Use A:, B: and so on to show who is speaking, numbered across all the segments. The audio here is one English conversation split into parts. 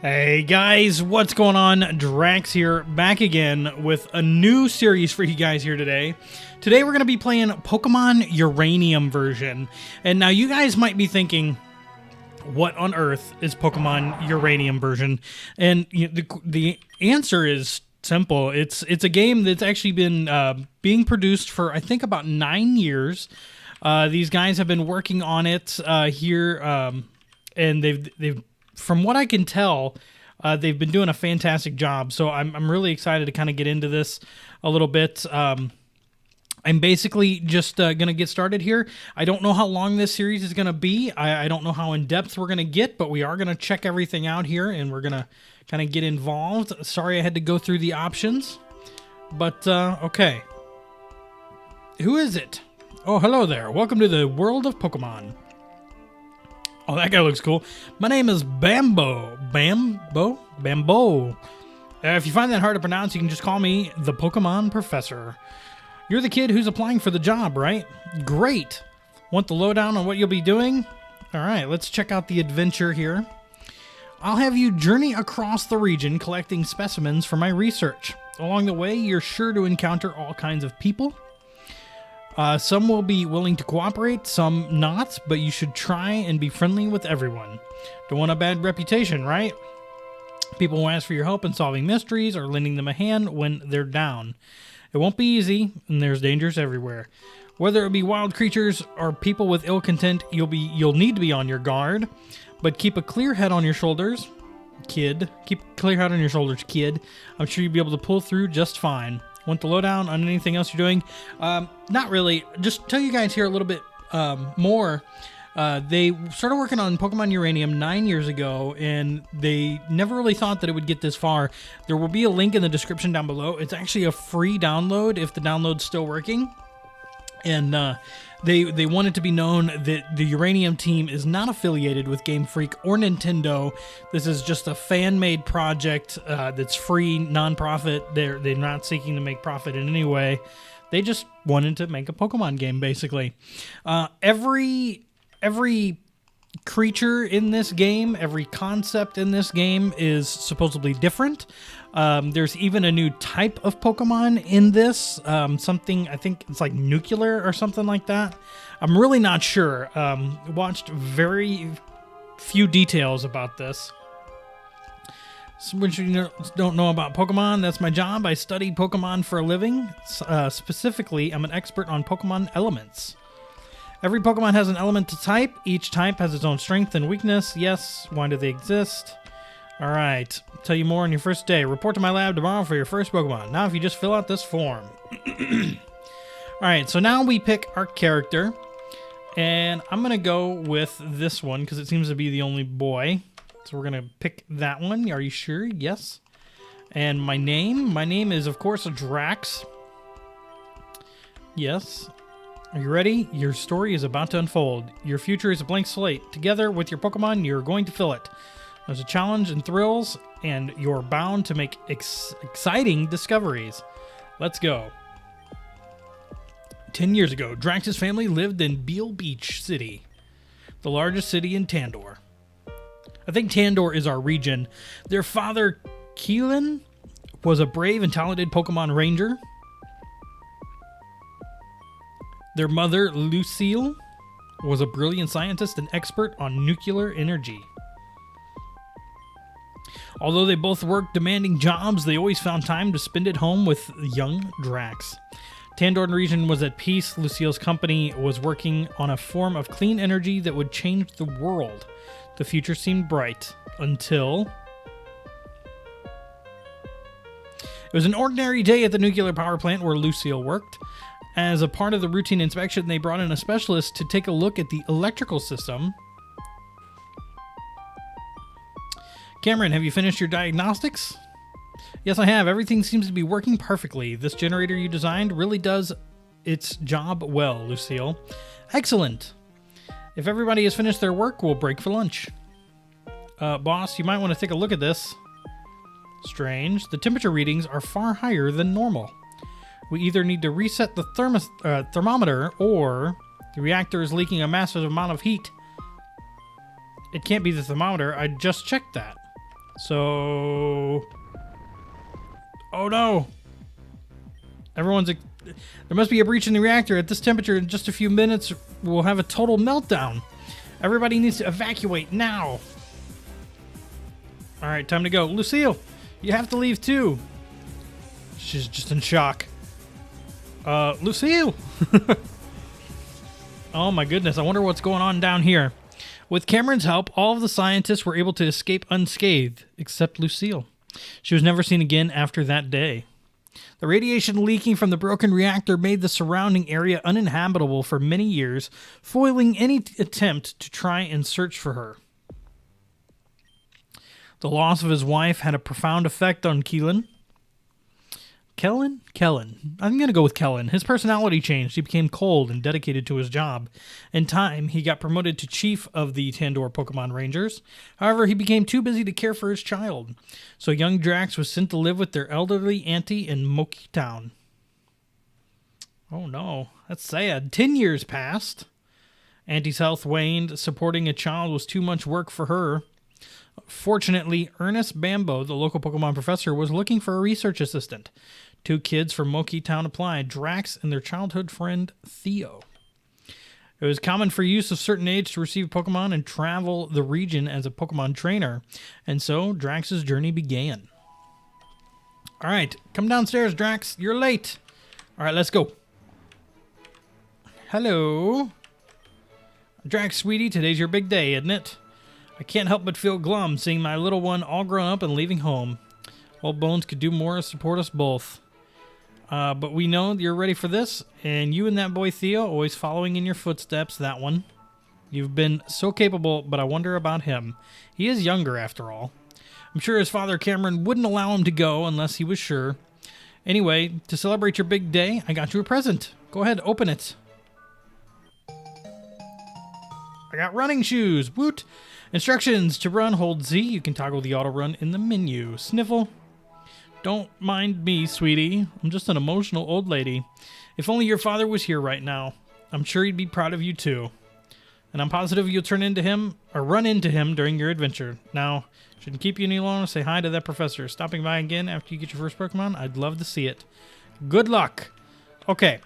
A: Hey guys, what's going on? Drax here, back again with a new series for you guys here today. Today we're going to be playing Pokémon Uranium version. And now you guys might be thinking, what on earth is Pokémon Uranium version? And the answer is simple. It's a game that's actually been being produced for, I think, about 9 years. These guys have been working on it here, and they've from what I can tell, they've been doing a fantastic job. So I'm really excited to kind of get into this a little bit. I'm basically just going to get started here. I don't know how long this series is going to be. I don't know how in-depth we're going to get, but we are going to check everything out here, and we're going to kind of get involved. Sorry I had to go through the options, but okay. Who is it? Oh, hello there. Welcome to the world of Pokemon. Oh, that guy looks cool. My name is Bamb'o. Bamb'o. If you find that hard to pronounce, you can just call me the Pokemon Professor. You're the kid who's applying for the job, right? Great. Want the lowdown on what you'll be doing? All right, let's check out the adventure here. I'll have you journey across the region collecting specimens for my research. Along the way, you're sure to encounter all kinds of people. Some will be willing to cooperate, some not, but you should try and be friendly with everyone. Don't want a bad reputation, right? People will ask for your help in solving mysteries or lending them a hand when they're down. It won't be easy, and there's dangers everywhere. Whether it be wild creatures or people with ill content, you'll need to be on your guard, but keep a clear head on your shoulders, kid. Keep a clear head on your shoulders, kid. I'm sure you'll be able to pull through just fine. Want the lowdown on anything else you're doing? Not really. Just tell you guys here a little bit more. They started working on Pokemon Uranium 9 years ago, and they never really thought that it would get this far. There will be a link in the description down below. It's actually a free download if the download's still working. And they want it to be known that the Uranium team is not affiliated with Game Freak or Nintendo. This is just a fan-made project that's free, non-profit. They're not seeking to make profit in any way. They just wanted to make a Pokemon game, basically. Every creature in this game, every concept in this game is supposedly different. There's even a new type of Pokemon in this, something, I think it's like nuclear or something like that. I'm really not sure. Watched very few details about this. So, which you don't know about Pokemon, that's my job. I study Pokemon for a living. Specifically, I'm an expert on Pokemon elements. Every Pokemon has an element to type. Each type has its own strength and weakness. Yes, why do they exist? All right, tell you more on your first day. Report to my lab tomorrow for your first Pokemon. Now if you just fill out this form. All right, so now we pick our character. And I'm going to go with this one because it seems to be the only boy. So we're going to pick that one. Are you sure? Yes. And my name is, of course, Drax. Yes. Are you ready? Your story is about to unfold. Your future is a blank slate. Together with your Pokemon, you're going to fill it. There's a challenge and thrills, and you're bound to make exciting discoveries. Let's go. 10 years ago, Drax's family lived in Beale Beach City, the largest city in Tandor. I think Tandor is our region. Their father, Keelan, was a brave and talented Pokemon ranger. Their mother, Lucille, was a brilliant scientist and expert on nuclear energy. Although they both worked demanding jobs, they always found time to spend at home with young Drax. Tandor region was at peace. Lucille's company was working on a form of clean energy that would change the world. The future seemed bright until... It was an ordinary day at the nuclear power plant where Lucille worked. As a part of the routine inspection, they brought in a specialist to take a look at the electrical system. Cameron, have you finished your diagnostics? Yes, I have. Everything seems to be working perfectly. This generator you designed really does its job well, Lucille. Excellent. If everybody has finished their work, we'll break for lunch. Boss, you might want to take a look at this. Strange. The temperature readings are far higher than normal. We either need to reset the thermometer or the reactor is leaking a massive amount of heat. It can't be the thermometer. I just checked that. So... Oh no! There must be a breach in the reactor. At this temperature, in just a few minutes, we'll have a total meltdown. Everybody needs to evacuate now. Alright, time to go. Lucille, you have to leave too. She's just in shock. Lucille! Oh my goodness, I wonder what's going on down here. With Cameron's help, all of the scientists were able to escape unscathed, except Lucille. She was never seen again after that day. The radiation leaking from the broken reactor made the surrounding area uninhabitable for many years, foiling any attempt to try and search for her. The loss of his wife had a profound effect on Kellen. Kellen. I'm going to go with Kellen. His personality changed. He became cold and dedicated to his job. In time, he got promoted to chief of the Tandor Pokemon Rangers. However, he became too busy to care for his child. So young Drax was sent to live with their elderly auntie in Moki Town. Oh no, that's sad. 10 years passed. Auntie's health waned. Supporting a child was too much work for her. Fortunately, Ernest Bamb'o, the local Pokemon professor, was looking for a research assistant. 2 kids from Moki Town applied, Drax and their childhood friend Theo. It was common for youths of certain age to receive Pokemon and travel the region as a Pokemon trainer, and so Drax's journey began. Alright, come downstairs, Drax. You're late. Alright, let's go. Hello. Drax, sweetie, today's your big day, isn't it? I can't help but feel glum seeing my little one all grown up and leaving home. Old Bones could do more to support us both. But we know you're ready for this, and you and that boy Theo, always following in your footsteps, that one. You've been so capable, but I wonder about him. He is younger, after all. I'm sure his father, Cameron, wouldn't allow him to go unless he was sure. Anyway, to celebrate your big day, I got you a present. Go ahead, open it. I got running shoes. Woot! Instructions. To run, hold Z. You can toggle the auto run in the menu. Sniffle. Don't mind me, sweetie. I'm just an emotional old lady. If only your father was here right now. I'm sure he'd be proud of you too. And I'm positive you'll run into him during your adventure. Now, shouldn't keep you any longer. Say hi to that professor. Stopping by again after you get your first Pokemon? I'd love to see it. Good luck. Okay.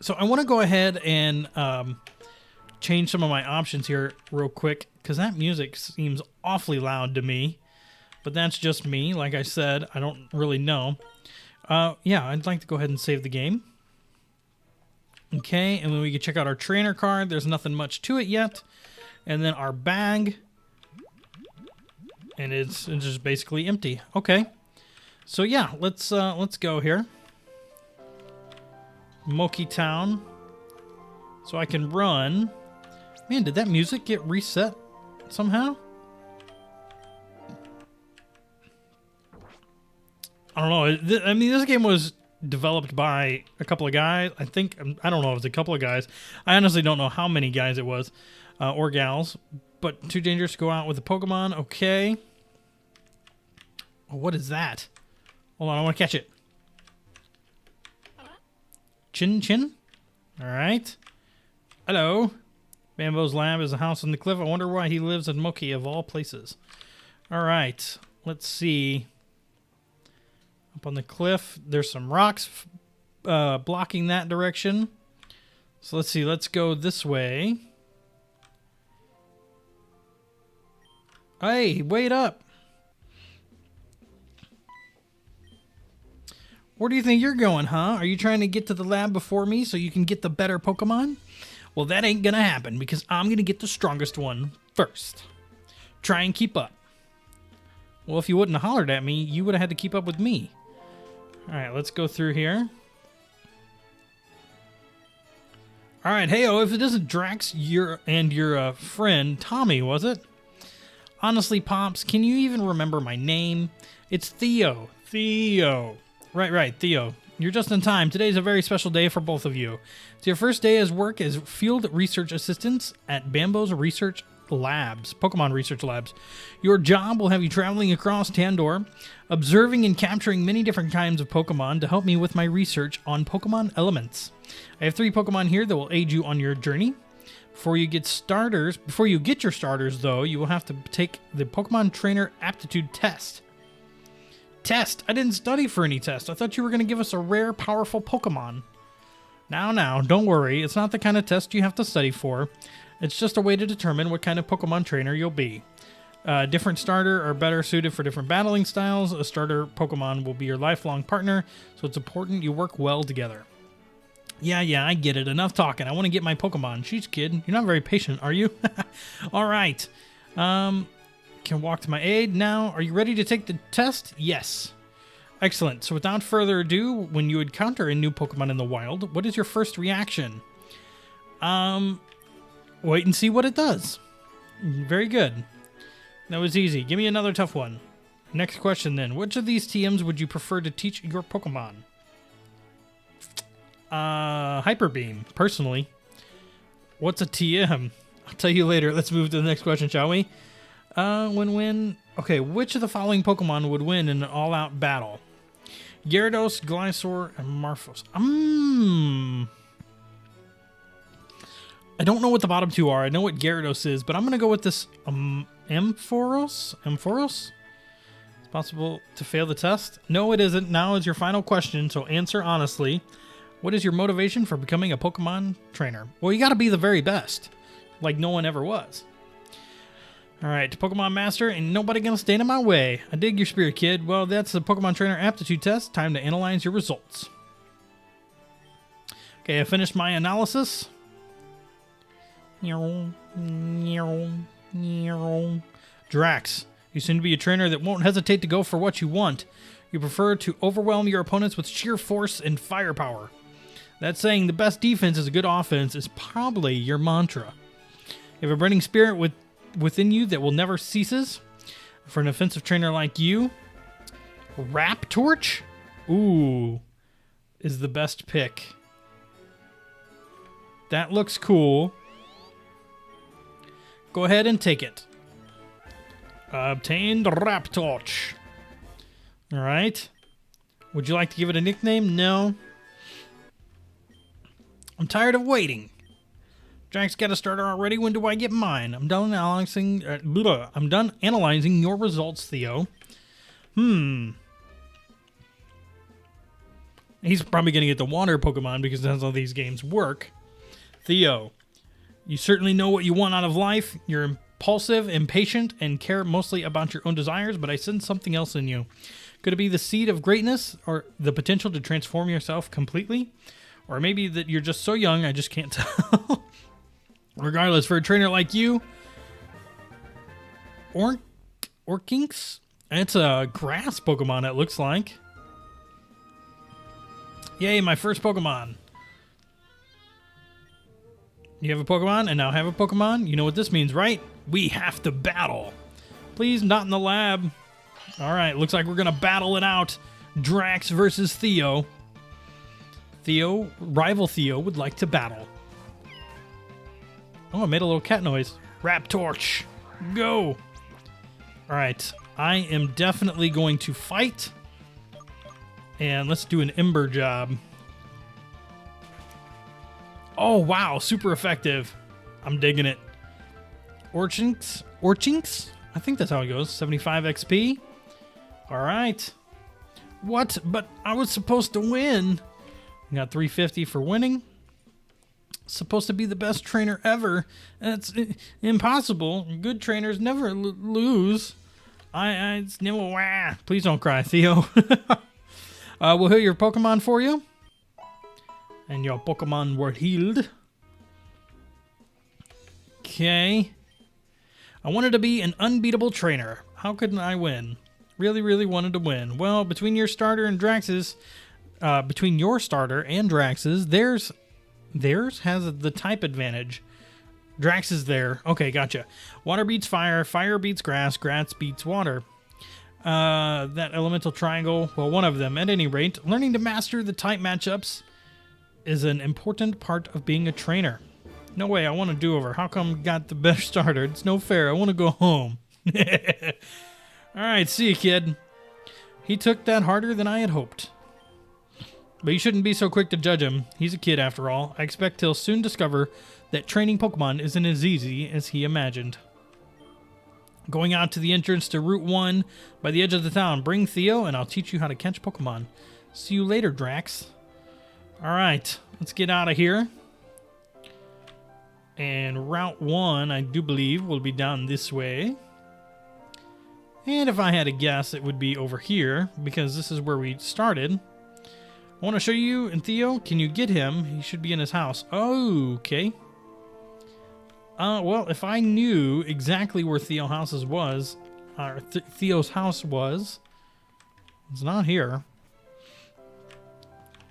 A: So I want to go ahead and change some of my options here real quick, because that music seems awfully loud to me. But that's just me. Like I said, I don't really know. Yeah, I'd like to go ahead and save the game. Okay, and then we can check out our trainer card. There's nothing much to it yet. And then our bag. And it's just basically empty. Okay. So yeah, let's go here. Moki Town. So I can run. Man, did that music get reset somehow? I don't know. I mean, this game was developed by a couple of guys. I don't know if it's a couple of guys. I honestly don't know how many guys it was, or gals. But too dangerous to go out with a Pokemon. Okay. Oh, what is that? Hold on, I want to catch it. Chin? Alright. Hello. Bamb'o's lab is a house on the cliff. I wonder why he lives in Moki of all places. Alright. Let's see. Up on the cliff, there's some rocks blocking that direction. So let's see. Let's go this way. Hey, wait up. Where do you think you're going, huh? Are you trying to get to the lab before me so you can get the better Pokemon? Well, that ain't gonna happen because I'm gonna get the strongest one first. Try and keep up. Well, if you wouldn't have hollered at me, you would have had to keep up with me. Alright, let's go through here. Alright, hey-oh, if it isn't Drax your friend, Tommy, was it? Honestly, Pops, can you even remember my name? It's Theo. Theo. Right, Theo. You're just in time. Today's a very special day for both of you. It's your first day as work as field research assistants at Bamb'o's research labs, Pokemon research labs. Your job will have you traveling across Tandor, observing and capturing many different kinds of Pokemon to help me with my research on Pokemon elements. I have 3 Pokemon here that will aid you on your journey. Before you get your starters, though, you will have to take the Pokemon Trainer Aptitude Test. Test? I didn't study for any test. I thought you were going to give us a rare, powerful Pokemon. Now, don't worry. It's not the kind of test you have to study for. It's just a way to determine what kind of Pokemon trainer you'll be. Different starter are better suited for different battling styles. A starter Pokemon will be your lifelong partner, so it's important you work well together. Yeah, I get it. Enough talking. I want to get my Pokemon. Jeez, kid. You're not very patient, are you? All right. Can walk to my aid now. Are you ready to take the test? Yes. Excellent. So without further ado, when you encounter a new Pokemon in the wild, what is your first reaction? Wait and see what it does. Very good. That was easy. Give me another tough one. Next question then. Which of these TMs would you prefer to teach your Pokemon? Hyper Beam, personally. What's a TM? I'll tell you later. Let's move to the next question, shall we? Win. Okay, which of the following Pokemon would win in an all-out battle? Gyarados, Gliscor, and Marfos. I don't know what the bottom two are. I know what Gyarados is, but I'm going to go with this Ampharos? It's possible to fail the test? No, it isn't. Now is your final question, so answer honestly. What is your motivation for becoming a Pokemon trainer? Well, you got to be the very best, like no one ever was. All right, Pokemon Master, ain't nobody gonna stand in my way. I dig your spirit, kid. Well, that's the Pokemon Trainer Aptitude Test. Time to analyze your results. Okay, I finished my analysis. Drax, you seem to be a trainer that won't hesitate to go for what you want. You prefer to overwhelm your opponents with sheer force and firepower. That saying, the best defense is a good offense, is probably your mantra. You have a burning spirit within you that will never ceases. For an offensive trainer like you, Raptorch, is the best pick. That looks cool. Go ahead and take it. Obtained Raptorch. All right. Would you like to give it a nickname? No. I'm tired of waiting. Drax got a starter already. When do I get mine? I'm done analyzing your results, Theo. He's probably going to get the water Pokemon because that's how these games work. Theo, you certainly know what you want out of life. You're impulsive, impatient, and care mostly about your own desires, but I sense something else in you. Could it be the seed of greatness or the potential to transform yourself completely? Or maybe that you're just so young, I just can't tell. Regardless, for a trainer like you, Orkinks, it's a grass Pokemon, it looks like. Yay, my first Pokemon. You have a Pokemon, and now have a Pokemon? You know what this means, right? We have to battle. Please, not in the lab. Alright, looks like we're going to battle it out. Drax versus Theo. Rival Theo would like to battle. Oh, I made a little cat noise. Raptorch, go! Alright, I am definitely going to fight. And let's do an Ember job. Oh, wow, super effective. I'm digging it. Orchinks? I think that's how it goes. 75 XP. Alright. What? But I was supposed to win. I got 350 for winning. Supposed to be the best trainer ever. That's impossible. Good trainers never lose. It's never. Please don't cry, Theo. We'll heal your Pokemon for you. And your Pokemon were healed. Okay. I wanted to be an unbeatable trainer. How couldn't I win? Really, really wanted to win. Well, between your starter and Drax's, theirs has the type advantage. Drax is there. Okay, gotcha. Water beats fire, fire beats grass, grass beats water. That elemental triangle, well, one of them. At any rate, learning to master the type matchups is an important part of being a trainer. No way, I want a do-over. How come I got the best starter? It's no fair. I want to go home. Alright, see you, kid. He took that harder than I had hoped. But you shouldn't be so quick to judge him. He's a kid after all. I expect he'll soon discover that training Pokemon isn't as easy as he imagined. Going out to the entrance to Route 1 by the edge of the town. Bring Theo and I'll teach you how to catch Pokemon. See you later, Drax. Alright, let's get out of here. And Route 1, I do believe, will be down this way. And if I had to guess, it would be over here, because this is where we started. I want to show you, and Theo, can you get him? He should be in his house. Oh, okay. Well, if I knew exactly where Theo's house was, it's not here.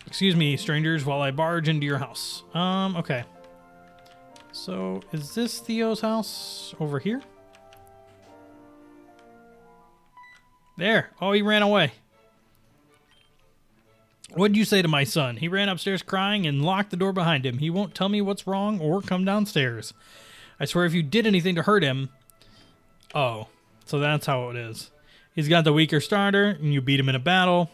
A: Excuse me, strangers, while I barge into your house. Okay. So, is this Theo's house over here? There. Oh, he ran away. What'd you say to my son? He ran upstairs crying and locked the door behind him. He won't tell me what's wrong or come downstairs. I swear if you did anything to hurt him... Oh, so that's how it is. He's got the weaker starter, and you beat him in a battle.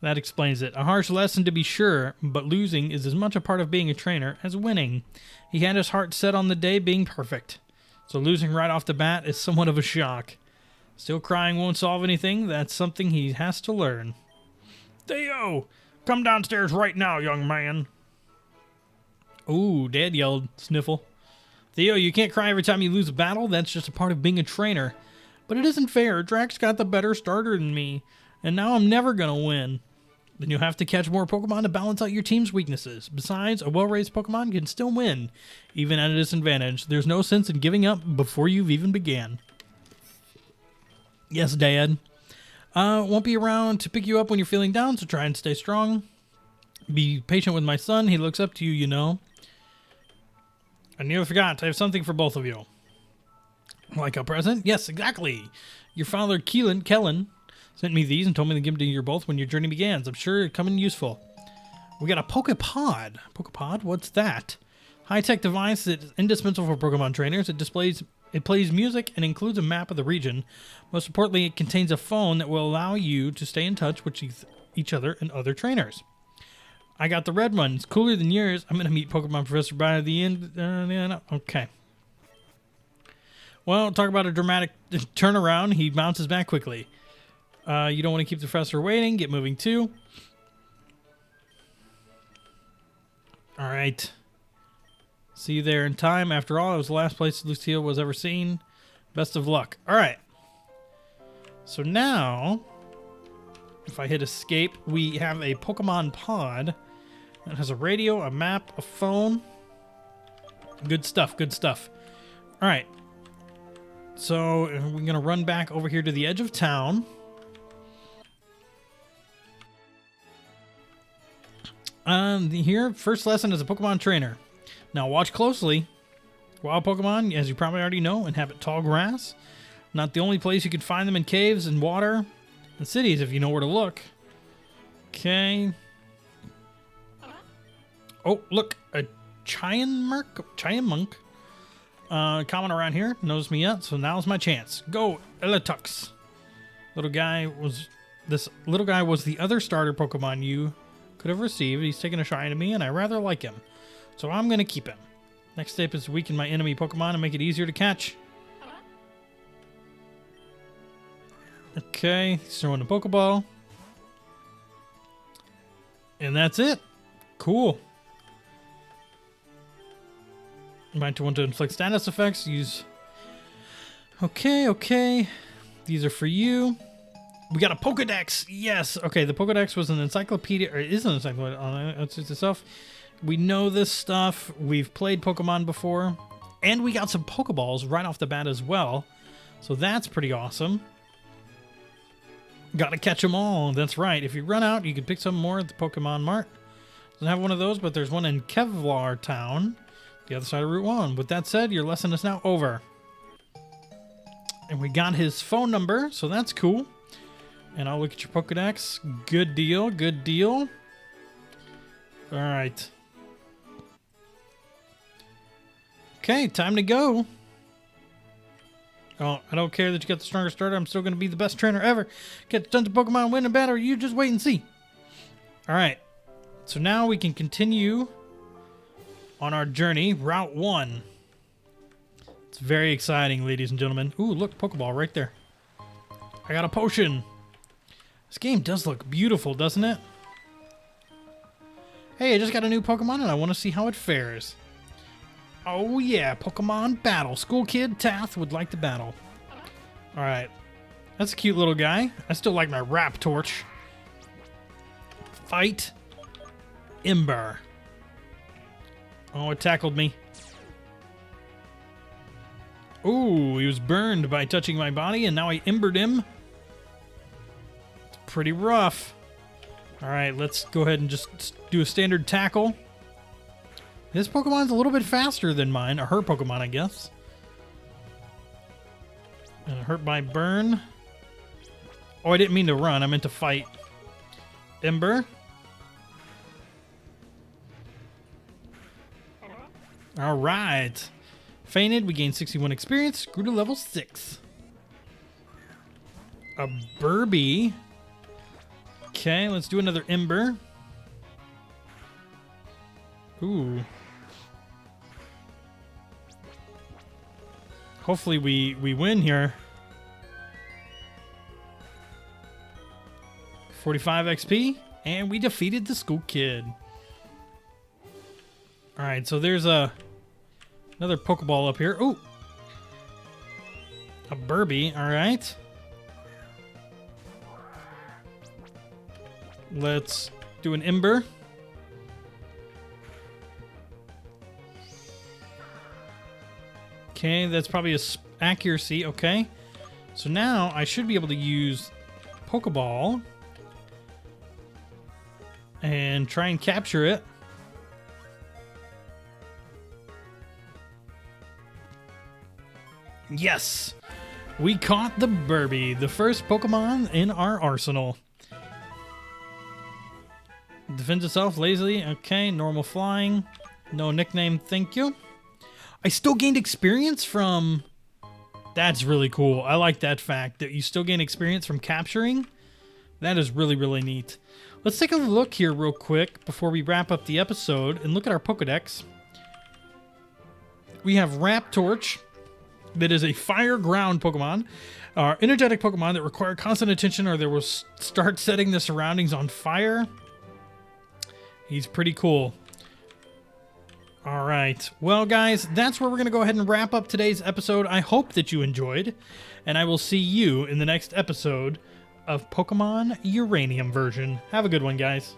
A: That explains it. A harsh lesson to be sure, but losing is as much a part of being a trainer as winning. He had his heart set on the day being perfect. So losing right off the bat is somewhat of a shock. Still crying won't solve anything. That's something he has to learn. Theo! Come downstairs right now, young man. Ooh, Dad yelled, Sniffle. Theo, you can't cry every time you lose a battle. That's just a part of being a trainer. But it isn't fair. Drax got the better starter than me, and now I'm never going to win. Then you'll have to catch more Pokemon to balance out your team's weaknesses. Besides, a well-raised Pokemon can still win, even at a disadvantage. There's no sense in giving up before you've even began. Yes, Dad. Won't be around to pick you up when you're feeling down, so try and stay strong. Be patient with my son. He looks up to you, you know. I nearly forgot. I have something for both of you. Like a present? Yes, exactly. Your father, Kellen, sent me these and told me to give them to you both when your journey begins. I'm sure it'll come in useful. We got a Pokepod. Pokepod? What's that? High-tech device that's indispensable for Pokemon trainers. It plays music and includes a map of the region. Most importantly, it contains a phone that will allow you to stay in touch with each other and other trainers. I got the red one. It's cooler than yours. I'm going to meet Pokemon Professor by the end. Okay. Well, talk about a dramatic turnaround. He bounces back quickly. You don't want to keep the professor waiting. Get moving too. All right. See you there in time. After all, it was the last place Lucille was ever seen. Best of luck. All right. So now, if I hit escape, we have a Pokemon pod. It has a radio, a map, a phone. Good stuff, good stuff. All right. So we're going to run back over here to the edge of town. Here, first lesson as a Pokemon trainer. Now watch closely. Wild Pokemon, as you probably already know, inhabit tall grass. Not the only place you can find them in caves and water and cities if you know where to look. Okay. Oh, look, a Chiamunk. Common around here, knows me yet, so now's my chance. Go, Eletux. Little guy was the other starter Pokemon you could have received. He's taken a shine to me, and I rather like him. So I'm going to keep him. Next step is to weaken my enemy Pokemon and make it easier to catch. Okay, he's throwing a Pokeball. And that's it. Cool. Might want to inflict status effects. Use... Okay. These are for you. We got a Pokedex. Yes. Okay, the Pokedex was an encyclopedia, or is an encyclopedia on itself. We know this stuff. We've played Pokemon before. And we got some Pokeballs right off the bat as well. So that's pretty awesome. Gotta catch them all. That's right. If you run out, you can pick some more at the Pokemon Mart. Doesn't have one of those, but there's one in Kevlar Town, the other side of Route 1. With that said, your lesson is now over. And we got his phone number, so that's cool. And I'll look at your Pokedex. Good deal, good deal. All right. Okay, time to go. Oh, I don't care that you got the stronger starter. I'm still going to be the best trainer ever. Catch tons of Pokemon, win a battle. You just wait and see. All right. So now we can continue on our journey. Route 1. It's very exciting, ladies and gentlemen. Ooh, look, Pokeball right there. I got a potion. This game does look beautiful, doesn't it? Hey, I just got a new Pokemon and I want to see how it fares. Oh yeah, Pokemon battle. School kid Tath would like to battle. Alright. That's a cute little guy. I still like my Raptorch. Fight. Ember. Oh, it tackled me. Ooh, he was burned by touching my body and now I embered him. It's pretty rough. Alright, let's go ahead and just do a standard tackle. This Pokemon's a little bit faster than mine, or her Pokemon, I guess. And hurt by burn. Oh, I didn't mean to run, I meant to fight. Ember. Alright. Fainted, we gained 61 experience, grew to level 6. A Burby. Okay, let's do another Ember. Ooh. Hopefully we win here. 45 XP, and we defeated the school kid. Alright, so there's another Pokeball up here. Ooh! A Burby, alright. Let's do an Ember. Okay, that's probably a accuracy. Okay. So now I should be able to use Pokeball and try and capture it. Yes! We caught the Burby, the first Pokemon in our arsenal. Defends itself lazily. Okay, normal flying. No nickname, thank you. I still gained experience from... That's really cool. I like that fact, that you still gain experience from capturing. That is really, really neat. Let's take a look here real quick before we wrap up the episode and look at our Pokedex. We have Raptorch, that is a fire ground Pokemon. Energetic Pokemon that require constant attention or they will start setting the surroundings on fire. He's pretty cool. All right. Well, guys, that's where we're going to go ahead and wrap up today's episode. I hope that you enjoyed, and I will see you in the next episode of Pokemon Uranium version. Have a good one, guys.